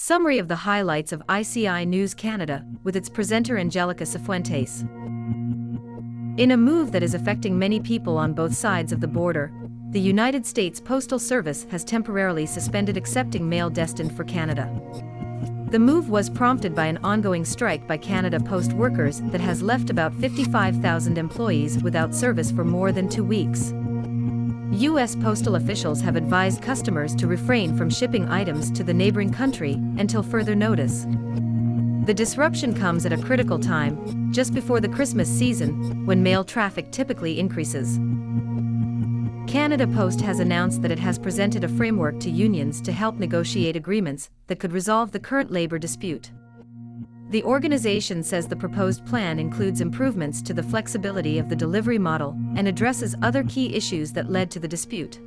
Summary of the highlights of ICI News Canada, with its presenter Angelica Cifuentes. In a move that is affecting many people on both sides of the border, the United States Postal Service has temporarily suspended accepting mail destined for Canada. The move was prompted by an ongoing strike by Canada Post workers that has left about 55,000 employees without service for more than 2 weeks. U.S. postal officials have advised customers to refrain from shipping items to the neighboring country until further notice. The disruption comes at a critical time, just before the Christmas season, when mail traffic typically increases. Canada Post has announced that it has presented a framework to unions to help negotiate agreements that could resolve the current labor dispute. The organization says the proposed plan includes improvements to the flexibility of the delivery model and addresses other key issues that led to the dispute.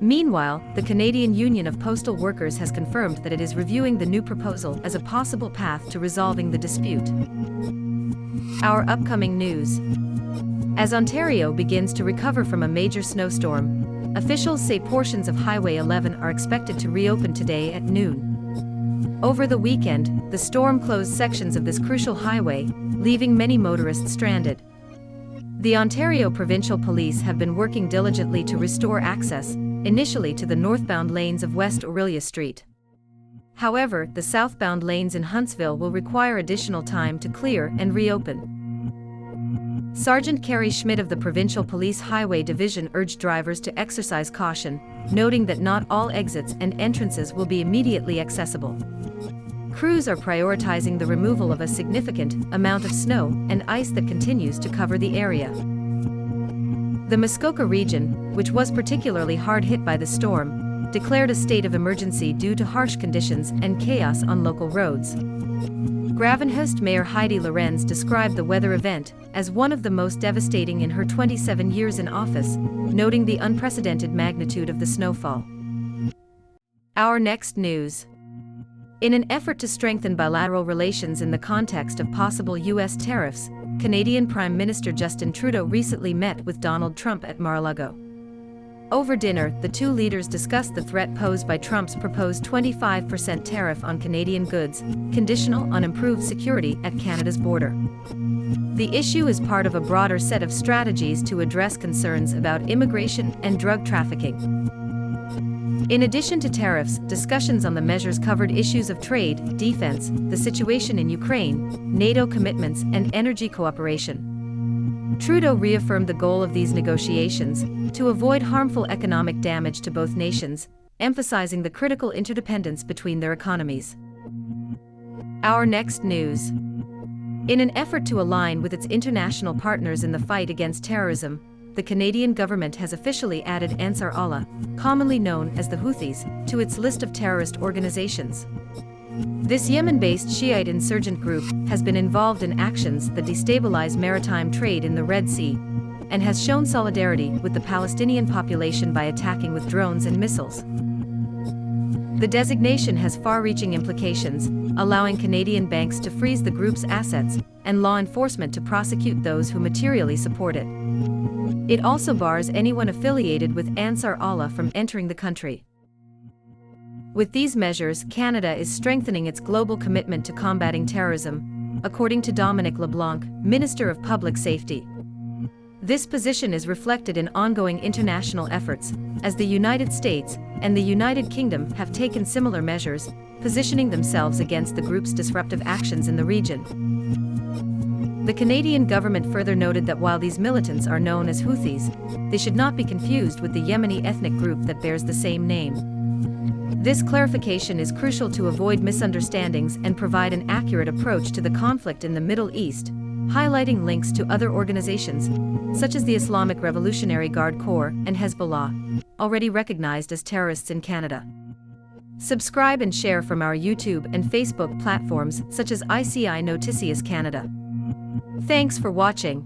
Meanwhile, the Canadian Union of Postal Workers has confirmed that it is reviewing the new proposal as a possible path to resolving the dispute. Our upcoming news. As Ontario begins to recover from a major snowstorm, officials say portions of Highway 11 are expected to reopen today at noon. Over the weekend, the storm closed sections of this crucial highway, leaving many motorists stranded. The Ontario Provincial Police have been working diligently to restore access, initially to the northbound lanes of West Aurelia Street. However, the southbound lanes in Huntsville will require additional time to clear and reopen. Sergeant Carrie Schmidt of the Provincial Police Highway Division urged drivers to exercise caution, noting that not all exits and entrances will be immediately accessible. Crews are prioritizing the removal of a significant amount of snow and ice that continues to cover the area. The Muskoka region, which was particularly hard hit by the storm, declared a state of emergency due to harsh conditions and chaos on local roads. Gravenhurst Mayor Heidi Lorenz described the weather event as one of the most devastating in her 27 years in office, noting the unprecedented magnitude of the snowfall. Our next news. In an effort to strengthen bilateral relations in the context of possible U.S. tariffs, Canadian Prime Minister Justin Trudeau recently met with Donald Trump at Mar-a-Lago. Over dinner, the two leaders discussed the threat posed by Trump's proposed 25% tariff on Canadian goods, conditional on improved security at Canada's border. The issue is part of a broader set of strategies to address concerns about immigration and drug trafficking. In addition to tariffs, discussions on the measures covered issues of trade, defense, the situation in Ukraine, NATO commitments, and energy cooperation. Trudeau reaffirmed the goal of these negotiations, to avoid harmful economic damage to both nations, emphasizing the critical interdependence between their economies. Our next news. In an effort to align with its international partners in the fight against terrorism, the Canadian government has officially added Ansar Allah, commonly known as the Houthis, to its list of terrorist organizations. This Yemen-based Shiite insurgent group has been involved in actions that destabilize maritime trade in the Red Sea, and has shown solidarity with the Palestinian population by attacking with drones and missiles. The designation has far-reaching implications, allowing Canadian banks to freeze the group's assets, and law enforcement to prosecute those who materially support it. It also bars anyone affiliated with Ansar Allah from entering the country. With these measures, Canada is strengthening its global commitment to combating terrorism, according to Dominic LeBlanc, Minister of Public Safety. This position is reflected in ongoing international efforts, as the United States and the United Kingdom have taken similar measures, positioning themselves against the group's disruptive actions in the region. The Canadian government further noted that while these militants are known as Houthis, they should not be confused with the Yemeni ethnic group that bears the same name. This clarification is crucial to avoid misunderstandings and provide an accurate approach to the conflict in the Middle East, highlighting links to other organizations, such as the Islamic Revolutionary Guard Corps and Hezbollah, already recognized as terrorists in Canada. Subscribe and share from our YouTube and Facebook platforms such as ICI Noticias Canada. Thanks for watching.